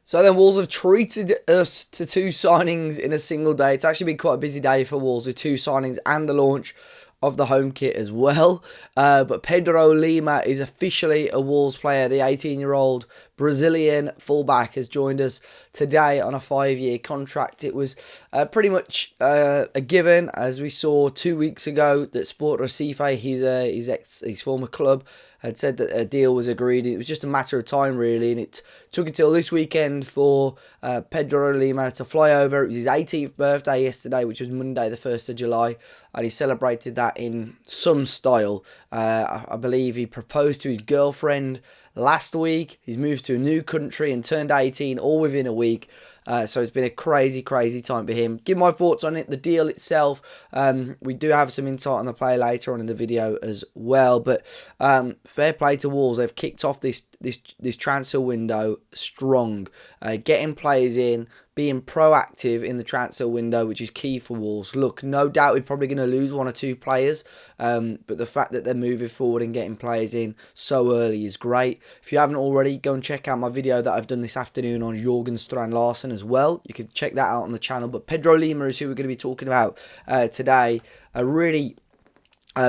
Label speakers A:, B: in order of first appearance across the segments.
A: So then Wolves have treated us to two signings in a single day. It's actually been quite a busy day for Wolves with two signings and the launch of the home kit as well. But Pedro Lima is officially a Wolves player. The 18-year-old Brazilian fullback has joined us today on a 5-year contract. It was pretty much a given, as we saw 2 weeks ago, that Sport Recife, his former club, had said that a deal was agreed. It was just a matter of time, really, and it took until this weekend for Pedro Lima to fly over. It was his 18th birthday yesterday, which was Monday the 1st of July, and he celebrated that in some style. I believe he proposed to his girlfriend last week. He's moved to a new country and turned 18 all within a week. So it's been a crazy time for him. Give my thoughts on it, the deal itself. We do have some insight on the play later on in the video as well. But fair play to Wolves. They've kicked off this transfer window strong. Getting players in, being proactive in the transfer window, which is key for Wolves. Look, no doubt we're probably going to lose one or two players, but the fact that they're moving forward and getting players in so early is great. If you haven't already, go and check out my video that I've done this afternoon on Jørgen Strand Larsen as well. You can check that out on the channel. But Pedro Lima is who we're going to be talking about today. A really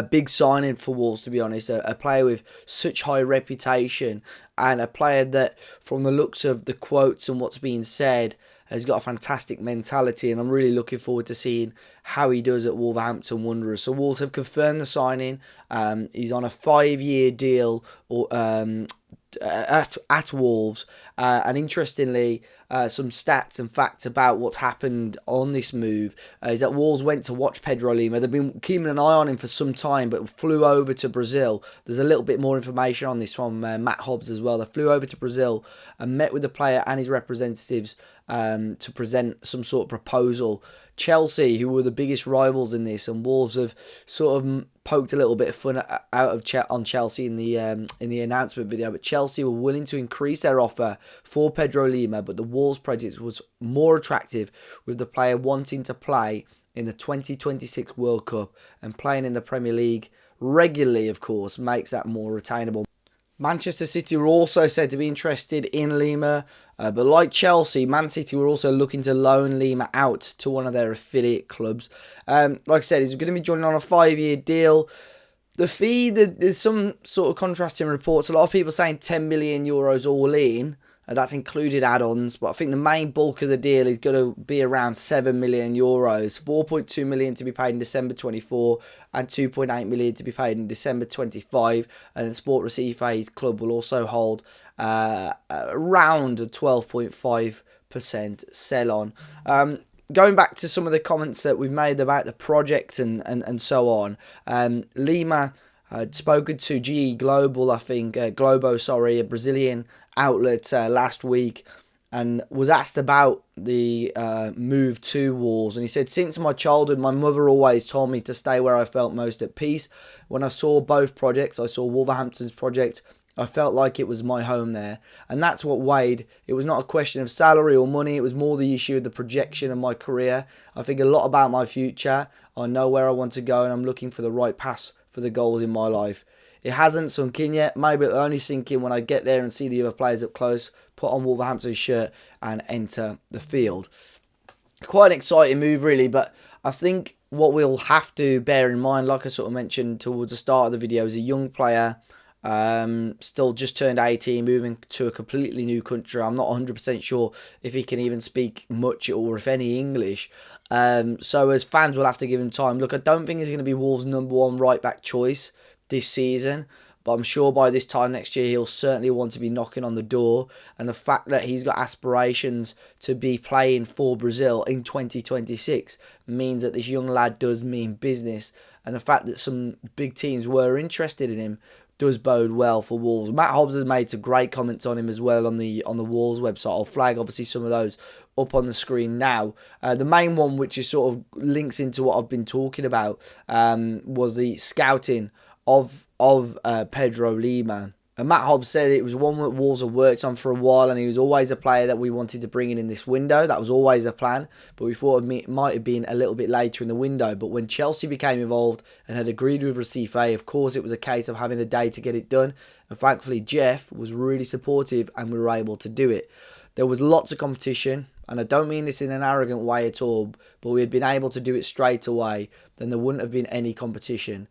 A: big signing for Wolves, to be honest. A player with such high reputation, and a player that, from the looks of the quotes and what's being said, has got a fantastic mentality, and I'm really looking forward to seeing how he does at Wolverhampton Wanderers. So Wolves have confirmed the signing. He's on a 5-year deal at Wolves, and interestingly, some stats and facts about what's happened on this move is that Wolves went to watch Pedro Lima. They've been keeping an eye on him for some time, but flew over to Brazil. There's a little bit more information on this from Matt Hobbs as well. They flew over to Brazil and met with the player and his representatives to present some sort of proposal. Chelsea, who were the biggest rivals in this, and Wolves have sort of poked a little bit of fun out of on Chelsea in the announcement video, but Chelsea were willing to increase their offer for Pedro Lima, but the Wolves project was more attractive, with the player wanting to play in the 2026 World Cup, and playing in the Premier League regularly, of course, makes that more attainable. Manchester City were also said to be interested in Lima, but like Chelsea, Man City were also looking to loan Lima out to one of their affiliate clubs. Like I said, he's going to be joining on a 5-year deal. The fee, there's some sort of contrasting reports. A lot of people saying 10 million euros all in. That's included add-ons, but I think the main bulk of the deal is going to be around 7 million euros. 4.2 million to be paid in December 24 and 2.8 million to be paid in December 25. And then Sport Recife's club will also hold around a 12.5% sell-on. Going back to some of the comments that we've made about the project and so on, Lima had spoken to GE Global, I think, Globo, a Brazilian outlet last week, and was asked about the move to Wolves, and he said, since my childhood, my mother always told me to stay where I felt most at peace. When I saw both projects, I saw Wolverhampton's project, I felt like it was my home there, and that's what weighed. It was not a question of salary or money, it was more the issue of the projection of my career. I think a lot about my future. I know where I want to go, and I'm looking for the right pass for the goals in my life. It hasn't sunk in yet. Maybe it'll only sink in when I get there and see the other players up close, put on Wolverhampton's shirt and enter the field. Quite an exciting move, really, but I think what we'll have to bear in mind, like I sort of mentioned towards the start of the video, is a young player, still just turned 18, moving to a completely new country. I'm not 100% sure if he can even speak much or if any English. So as fans, will have to give him time. Look, I don't think he's going to be Wolves' #1 right-back choice this season, but I'm sure by this time next year he'll certainly want to be knocking on the door, and the fact that he's got aspirations to be playing for Brazil in 2026 means that this young lad does mean business, and the fact that some big teams were interested in him does bode well for Wolves. Matt Hobbs has made some great comments on him as well on the Wolves website. I'll flag obviously some of those up on the screen now. The main one, which is sort of links into what I've been talking about, was the scouting of Pedro Lima. And Matt Hobbs said it was one that Wolves have worked on for a while, and he was always a player that we wanted to bring in this window. That was always a plan, but we thought it might have been a little bit later in the window. But when Chelsea became involved and had agreed with Recife, of course it was a case of having a day to get it done, and thankfully Jeff was really supportive and we were able to do it. there was lots of competition, and I don't mean this in an arrogant way at all, but we had been able to do it straight away, then there wouldn't have been any competition.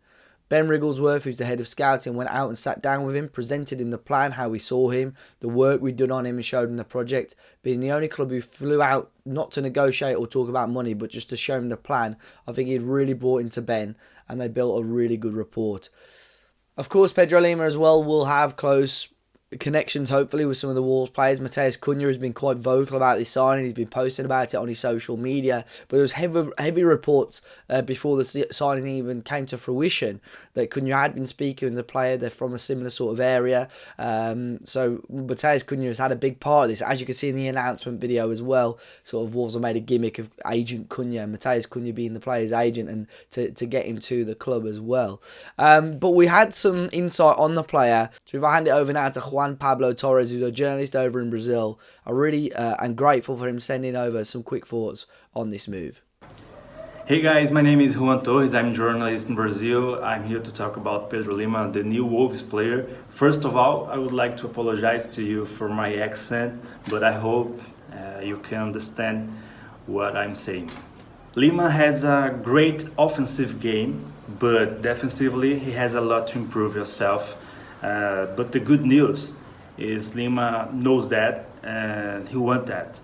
A: Ben Wrigglesworth, who's the head of scouting, went out and sat down with him, presented him the plan, how we saw him, the work we'd done on him, and showed him the project. Being the only club who flew out not to negotiate or talk about money, but just to show him the plan, I think he'd really brought into Ben, and they built a really good rapport. Of course, Pedro Lima as well will have close connections, hopefully, with some of the Wolves players. Matheus Cunha has been quite vocal about this signing. He's been posting about it on his social media. But there was heavy reports before the signing even came to fruition that Cunha had been speaking with the player. They're from a similar sort of area. So Matheus Cunha has had a big part of this. As you can see in the announcement video as well, sort of Wolves have made a gimmick of Agent Cunha, Matheus Cunha being the player's agent, and to get him to the club as well. But we had some insight on the player. So if I hand it over now to Juan Torres, who's a journalist over in Brazil, I really am grateful for him sending over some quick thoughts on this move.
B: Hey guys, my name is Juan Torres. I'm a journalist in Brazil. I'm here to talk about Pedro Lima, the new Wolves player. First of all, I would like to apologize to you for my accent, but I hope you can understand what I'm saying. Lima has a great offensive game, but defensively he has a lot to improve yourself. But the good news is Lima knows that and he wants that.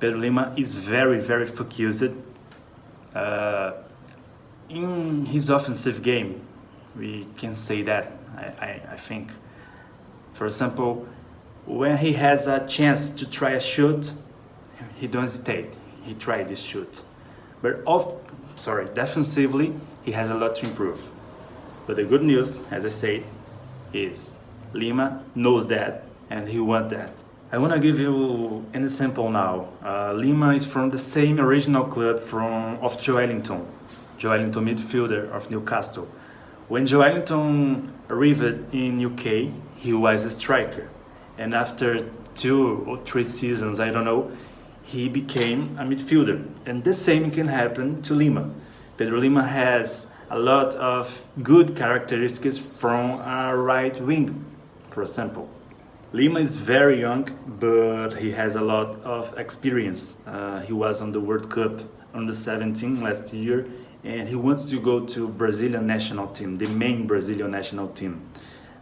B: Pedro Lima is very, very focused in his offensive game. We can say that, I think. For example, when he has a chance to try a shoot, he don't hesitate. He tried this shoot. But defensively, he has a lot to improve. But the good news, as I said, is Lima knows that and he wants that. I want to give you an example now. Lima is from the same original club of Joelinton midfielder of Newcastle. When Joelinton arrived in UK, he was a striker, and after 2 or 3 seasons, I don't know, he became a midfielder. And the same can happen to Lima. Pedro Lima has a lot of good characteristics from a right wing, for example. Lima is very young, but he has a lot of experience. He was on the World Cup under 17 last year, and he wants to go to Brazilian national team, the main Brazilian national team.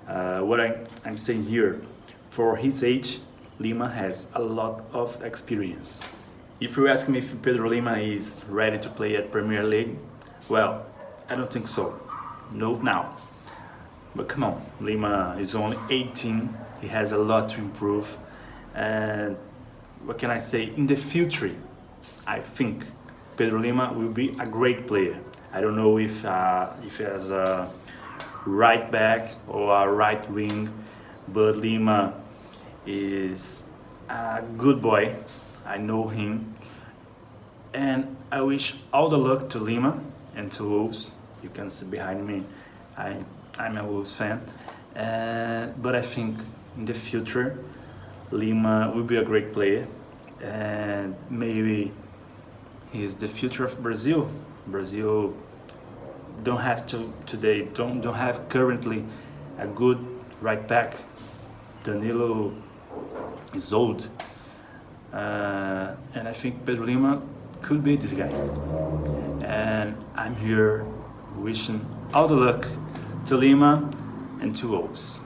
B: What I'm saying here, for his age, Lima has a lot of experience. If you ask me if Pedro Lima is ready to play at Premier League, well, I don't think so. Not now. But come on, Lima is only 18. He has a lot to improve. And what can I say? In the future, I think Pedro Lima will be a great player. I don't know if as a right back or a right wing, but Lima is a good boy. I know him. And I wish all the luck to Lima and to Wolves. You can see behind me, I'm a Wolves fan. But I think in the future, Lima will be a great player. And maybe he's the future of Brazil. Brazil don't have currently a good right back. Danilo is old. And I think Pedro Lima could be this guy. And I'm here wishing all the luck to Lima and to Wolves.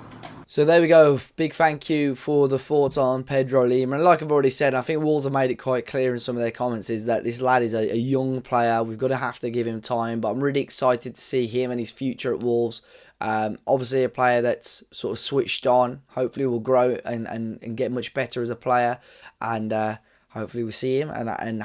A: So there we go. Big thank you for the thoughts on Pedro Lima. And like I've already said, I think Wolves have made it quite clear in some of their comments is that this lad is a young player. We've got to have to give him time. But I'm really excited to see him and his future at Wolves. Obviously a player that's sort of switched on. Hopefully will grow and get much better as a player. And hopefully we'll see him and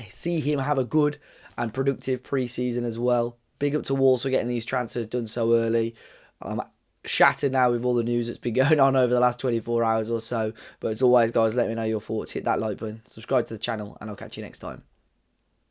A: see him have a good and productive pre-season as well. Big up to Wolves for getting these transfers done so early. I'm shattered now with all the news that's been going on over the last 24 hours or so. But as always, guys, let me know your thoughts. Hit that like button, subscribe to the channel, and I'll catch you next time.